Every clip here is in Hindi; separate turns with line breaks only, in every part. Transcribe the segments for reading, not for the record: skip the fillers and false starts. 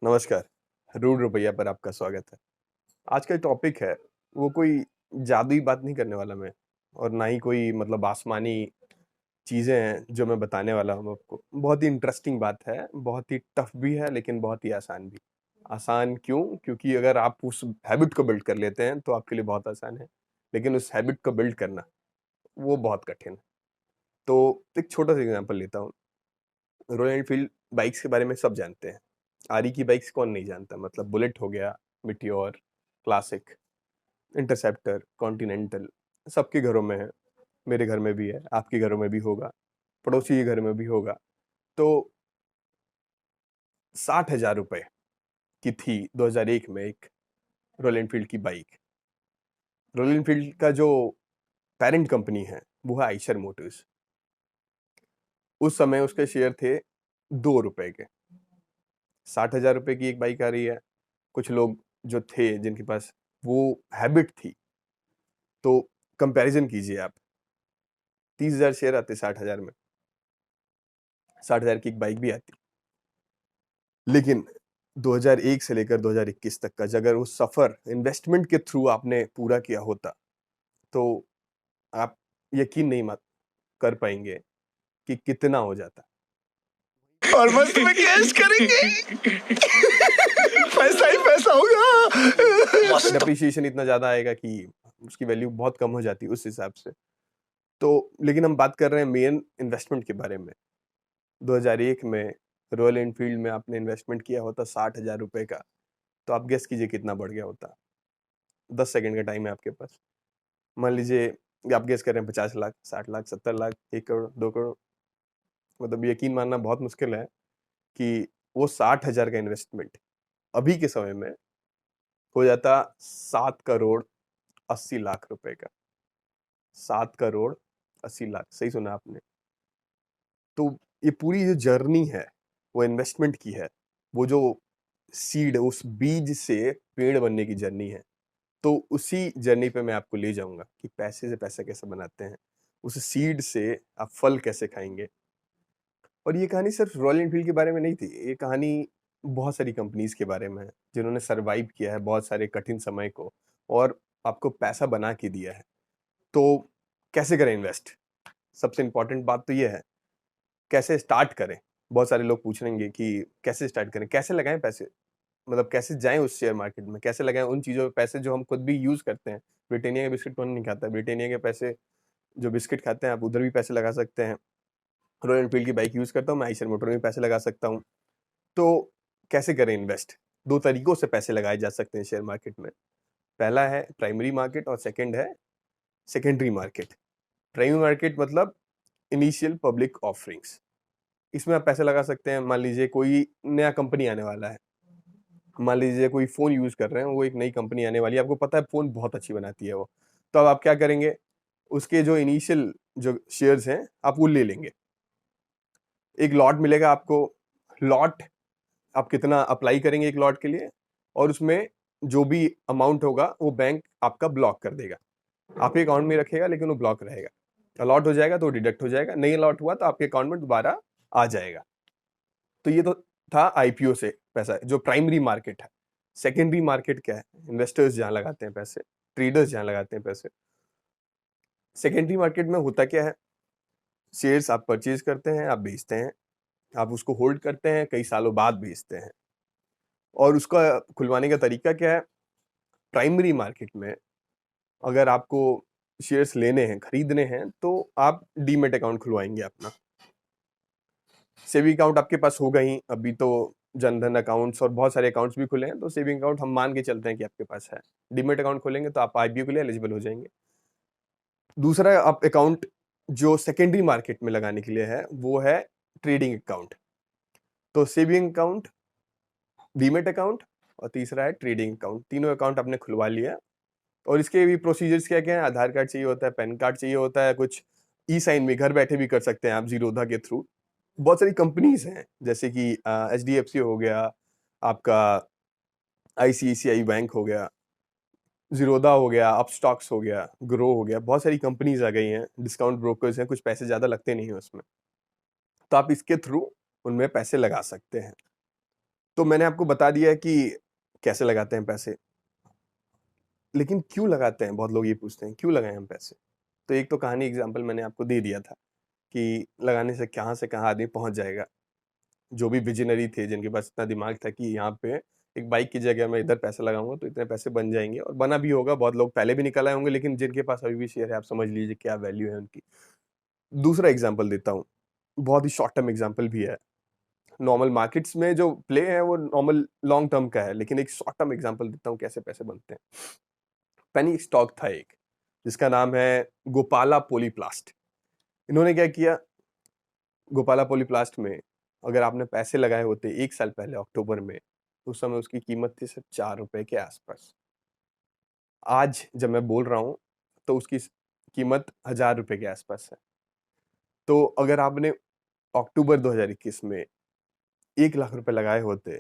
नमस्कार, रूड रुपैया पर आपका स्वागत है। आज का टॉपिक है, वो कोई जादुई बात नहीं करने वाला मैं और ना ही कोई मतलब आसमानी चीज़ें हैं जो मैं बताने वाला हूँ आपको। बहुत ही इंटरेस्टिंग बात है, बहुत ही टफ भी है लेकिन बहुत ही आसान भी। आसान क्यों? क्योंकि अगर आप उस हैबिट को बिल्ड कर लेते हैं तो आपके लिए बहुत आसान है, लेकिन उस हैबिट को बिल्ड करना, वो बहुत कठिन है। तो एक छोटा-सा एग्ज़ाम्पल लेता हूँ। रॉयल एनफील्ड बाइक्स के बारे में सब जानते हैं। आरई की बाइक्स कौन नहीं जानता? मतलब बुलेट हो गया, मीटियोर, क्लासिक, इंटरसेप्टर, कॉन्टिनेंटल, सबके घरों में है। मेरे घर में भी है, आपके घरों में भी होगा, पड़ोसी के घर में भी होगा। तो 60,000 रुपए की थी 2001 में एक रॉयल एनफील्ड की बाइक। रॉयल एनफील्ड का जो पैरेंट कंपनी है, वो है आइशर मोटर्स। उस समय उसके शेयर थे ₹2 के। 60,000 रुपए की एक बाइक आ रही है। कुछ लोग जो थे जिनके पास वो हैबिट थी, तो कंपैरिजन कीजिए आप। 30,000 शेयर आते 60,000 में, 60,000 की एक बाइक भी आती। लेकिन 2001 से लेकर 2021 तक का अगर वो सफर इन्वेस्टमेंट के थ्रू आपने पूरा किया होता, तो आप यकीन नहीं मत कर पाएंगे कि कितना हो जाता।
और मस्त में कैश करेंगे। पैसा ही पैसा होगा। मस्त।
डेप्रिसिएशन इतना ज्यादा आएगा कि उसकी वैल्यू बहुत कम हो जाती उस हिसाब से। तो लेकिन हम बात कर रहे हैं मेन इन्वेस्टमेंट के बारे में। 2001 में रॉयल एनफील्ड में आपने इन्वेस्टमेंट किया होता 60,000 रुपए का, तो आप गेस कीजिए कितना बढ़ गया होता। 10 सेकंड का टाइम है आपके पास। मान लीजिए कि आप गेस कर रहे हैं 50 लाख, 60 लाख, 70 लाख, 1 करोड़, 2 करोड़। मतलब यकीन मानना बहुत मुश्किल है कि वो 60,000 का इन्वेस्टमेंट अभी के समय में हो जाता 7 करोड़ 80 लाख रुपए का। 7 करोड़ 80 लाख, सही सुना आपने। तो ये पूरी जो जर्नी है, वो इन्वेस्टमेंट की है। वो जो सीड, उस बीज से पेड़ बनने की जर्नी है। तो उसी जर्नी पे मैं आपको ले जाऊँगा कि पैसे से पैसा कैसे बनाते हैं। उस सीड से आप फल कैसे खाएँगे। और ये कहानी सिर्फ रॉयल एनफील्ड के बारे में नहीं थी, ये कहानी बहुत सारी कंपनीज़ के बारे में है, जिन्होंने सर्वाइव किया है बहुत सारे कठिन समय को और आपको पैसा बना के दिया है। तो कैसे करें इन्वेस्ट? सबसे इम्पोर्टेंट बात तो ये है, कैसे स्टार्ट करें? बहुत सारे लोग पूछेंगे कि कैसे स्टार्ट करें? कैसे लगाएँ पैसे? मतलब कैसे जाएँ उस शेयर मार्केट में? कैसे लगाएँ उन चीज़ों पे पैसे जो हम खुद भी यूज़ करते हैं? ब्रिटानिया के बिस्किट कौन नहीं खाता? ब्रिटानिया के पैसे, जो बिस्किट खाते हैं, आप उधर भी पैसे लगा सकते हैं। रॉयल एनफील्ड की बाइक यूज़ करता हूँ, मैं आइशर मोटर में भी पैसे लगा सकता हूँ। तो कैसे करें इन्वेस्ट? 2 तरीकों से पैसे लगाए जा सकते हैं शेयर मार्केट में। पहला है प्राइमरी मार्केट और सेकंड है सेकेंडरी मार्केट। प्राइमरी मार्केट मतलब इनिशियल पब्लिक ऑफरिंग्स। इसमें आप पैसे लगा सकते हैं। मान लीजिए कोई नया कंपनी आने वाला है। मान लीजिए कोई फ़ोन यूज़ कर रहे हैं, वो एक नई कंपनी आने वाली है, आपको पता है फ़ोन बहुत अच्छी बनाती है वो। तो अब आप क्या करेंगे? उसके जो इनिशियल जो शेयर्स हैं, आप वो ले लेंगे। एक लॉट मिलेगा आपको। लॉट आप कितना अप्लाई करेंगे एक लॉट के लिए और उसमें जो भी अमाउंट होगा वो बैंक आपका ब्लॉक कर देगा। आपके अकाउंट में रखेगा लेकिन वो ब्लॉक रहेगा। अलॉट हो जाएगा तो डिडक्ट हो जाएगा, नहीं अलॉट हुआ तो आपके अकाउंट में दोबारा आ जाएगा। तो ये तो था आईपीओ से पैसा, जो प्राइमरी मार्केट है। सेकेंडरी मार्केट क्या है? इन्वेस्टर्स जहाँ लगाते हैं पैसे, ट्रेडर्स जहाँ लगाते हैं पैसे। सेकेंडरी मार्केट में होता क्या है? शेयर्स आप परचेज करते हैं, आप बेचते हैं, आप उसको होल्ड करते हैं, कई सालों बाद बेचते हैं। और उसका खुलवाने का तरीका क्या है? प्राइमरी मार्केट में अगर आपको शेयर्स लेने हैं, खरीदने हैं, तो आप डीमैट अकाउंट खुलवाएँगे अपना। सेविंग अकाउंट आपके पास होगा ही, अभी तो जनधन अकाउंट्स और बहुत सारे अकाउंट्स भी खुले हैं, तो सेविंग अकाउंट हम मान के चलते हैं कि आपके पास है। डीमैट अकाउंट खोलेंगे तो आप आईपीओ के लिए एलिजिबल हो जाएँगे। दूसरा आप अकाउंट जो सेकेंडरी मार्केट में लगाने के लिए है, वो है ट्रेडिंग अकाउंट। तो सेविंग अकाउंट, डीमैट अकाउंट और तीसरा है ट्रेडिंग अकाउंट। तीनों अकाउंट आपने खुलवा लिया और इसके भी प्रोसीजर्स क्या-क्या हैं? आधार कार्ड चाहिए होता है, पैन कार्ड चाहिए होता है, कुछ ई-साइन भी घर बैठे भी कर सकते हैं आप ज़ीरोधा के थ्रू। बहुत सारी कंपनीज़ हैं, जैसे कि एचडीएफसी हो गया, आपका आईसीआईसीआई बैंक हो गया, ज़ीरोधा हो गया, अपस्टॉक्स हो गया, ग्रो हो गया, बहुत सारी कंपनीज़ आ गई हैं, डिस्काउंट ब्रोकर्स हैं, कुछ पैसे ज़्यादा लगते नहीं हैं उसमें। तो आप इसके थ्रू उनमें पैसे लगा सकते हैं। तो मैंने आपको बता दिया है कि कैसे लगाते हैं पैसे, लेकिन क्यों लगाते हैं? बहुत लोग ये पूछते हैं, क्यों लगाएँ हम पैसे? तो एक तो कहानी एग्ज़ाम्पल मैंने आपको दे दिया था कि लगाने से कहाँ आदमी पहुँच जाएगा। जो भी विज़नरी थे, जिनके पास इतना दिमाग था कि यहाँ पे एक बाइक की जगह मैं इधर पैसा लगाऊँगा तो इतने पैसे बन जाएँगे, और बना भी होगा, बहुत लोग पहले भी निकल आए होंगे, लेकिन जिनके पास अभी भी शेयर है, आप समझ लीजिए क्या वैल्यू है उनकी। दूसरा एग्ज़ाम्पल देता हूँ, बहुत ही शॉर्ट टर्म एग्ज़ाम्पल भी है। नॉर्मल मार्केट्स में जो प्ले है वो नॉर्मल लॉन्ग टर्म का है, लेकिन एक शॉर्ट टर्म एग्ज़ाम्पल देता हूँ कैसे पैसे बनते हैं। पेनी स्टॉक था एक, जिसका नाम है गोपाला पोलीप्लास्ट। इन्होंने क्या किया, गोपाला पोलीप्लास्ट में अगर आपने पैसे लगाए होते 1 साल पहले अक्टूबर में, तो उस समय उसकी कीमत थी सिर्फ ₹4 के आसपास। आज जब मैं बोल रहा हूँ, तो उसकी कीमत ₹1000 के आसपास है। तो अगर आपने अक्टूबर 2021 में ₹1,00,000 लगाए होते,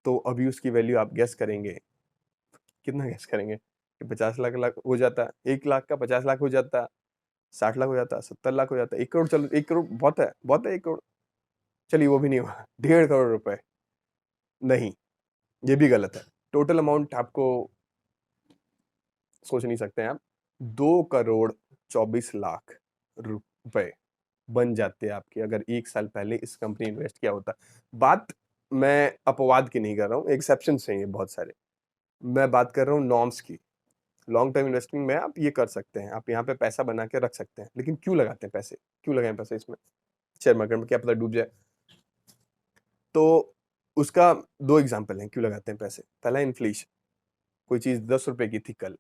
तो अभी उसकी वैल्यू आप गेस करेंगे, कितना गेस करेंगे? कि 50 लाख लाख हो जाता, 1 लाख का 50 लाख हो जाता, 60 लाख हो जाता, 70 लाख हो जाता, 1 करोड़, चलो 1 करोड़ बहुत है 1 करोड़, चलिए वो भी नहीं हुआ, ₹1.5 करोड़ रुपए, नहीं, ये भी गलत है। टोटल अमाउंट आपको सोच नहीं सकते हैं आप, 2 करोड़ 24 लाख रुपए बन जाते आपके, अगर 1 साल पहले इस कंपनी इन्वेस्ट किया होता। बात मैं अपवाद की नहीं कर रहा हूँ, एक्सेप्शंस हैं ये बहुत सारे। मैं बात कर रहा हूँ नॉर्म्स की। लॉन्ग टर्म इन्वेस्टिंग में आप ये कर सकते हैं, आप यहाँ पे पैसा बना के रख सकते हैं, लेकिन क्यों लगाते हैं पैसे? क्यों लगाएँ पैसे इसमें? शेयर मार्केट में क्या पता डूब जाए। तो उसका 2 एग्ज़ाम्पल हैं क्यों लगाते हैं पैसे। पहला इन्फ्लेशन, कोई चीज़ ₹10 की थी कल,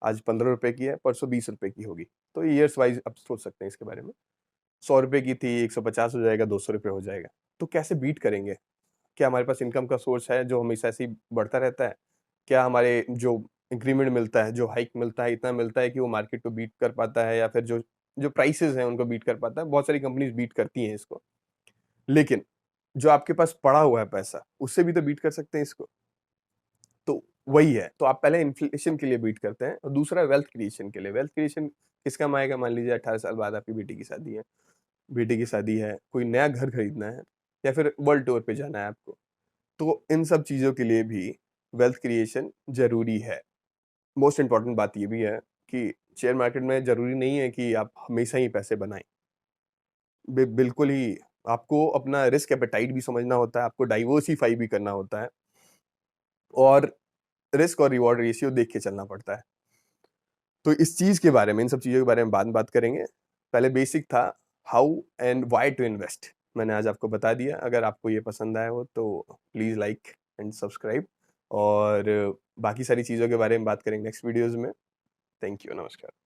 आज ₹15 की है, परसों ₹20 की होगी। तो ईयर्स वाइज़ आप सोच सकते हैं इसके बारे में। ₹100 की थी, 150 हो जाएगा, ₹200 हो जाएगा। तो कैसे बीट करेंगे? क्या हमारे पास इनकम का सोर्स है जो हमेशा ऐसे ही बढ़ता रहता है? क्या हमारे जो इंक्रीमेंट मिलता है, जो हाइक मिलता है, इतना मिलता है कि वो मार्केट को बीट कर पाता है, या फिर जो जो प्राइसेज़ हैं उनको बीट कर पाता है? बहुत सारी कंपनीज़ बीट करती हैं इसको। लेकिन जो आपके पास पड़ा हुआ है पैसा, उससे भी तो बीट कर सकते हैं इसको। तो वही है, तो आप पहले इन्फ्लेशन के लिए बीट करते हैं और दूसरा वेल्थ क्रिएशन के लिए। वेल्थ क्रिएशन किस काम आएगा? मान लीजिए 18 साल बाद आपकी बेटी की शादी है, बेटे की शादी है, कोई नया घर खरीदना है, या फिर वर्ल्ड टूर पे जाना है आपको। तो इन सब चीज़ों के लिए भी वेल्थ क्रिएशन ज़रूरी है। मोस्ट इम्पोर्टेंट बात ये भी है कि शेयर मार्केट में ज़रूरी नहीं है कि आप हमेशा ही पैसे बनाएँ। बिल्कुल ही आपको अपना रिस्क एपेटाइट भी समझना होता है, आपको डाइवर्सिफ़ाई भी करना होता है, और रिस्क और रिवॉर्ड रेशियो देख के चलना पड़ता है। तो इस चीज़ के बारे में, इन सब चीज़ों के बारे में बाद में बात करेंगे। पहले बेसिक था how and why to invest, मैंने आज आपको बता दिया। अगर आपको ये पसंद आया हो तो प्लीज़ लाइक एंड सब्सक्राइब, और बाकी सारी चीज़ों के बारे में बात करेंगे नेक्स्ट वीडियोज़ में। थैंक यू, नमस्कार।